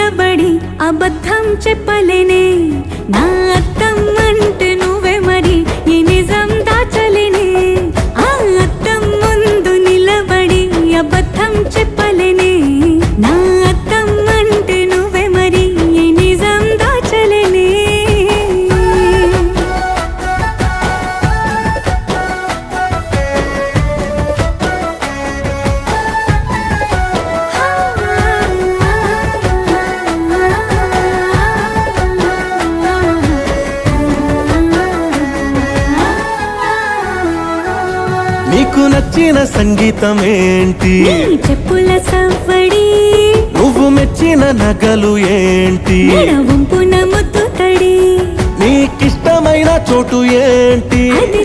నిలబడి అబద్ధం చెప్పలేనే నా అద్దం అంటే నువ్వే మరి ఈ నిజం దాచలేనే ఆ అద్దం ముందు నిలబడి అబద్ధం చెప్పలేనే నా అద్దం అంటే నువ్వే మరి ఈ నిజం దాచలేనే నీకు నచ్చిన సంగీతం ఏంటి నీ చెప్పుల సవ్వడి నువ్వు మెచ్చిన నగలు ఏంటి వంపున ముద్దు తడి నీకిష్టమైన చోటు ఏంటి అది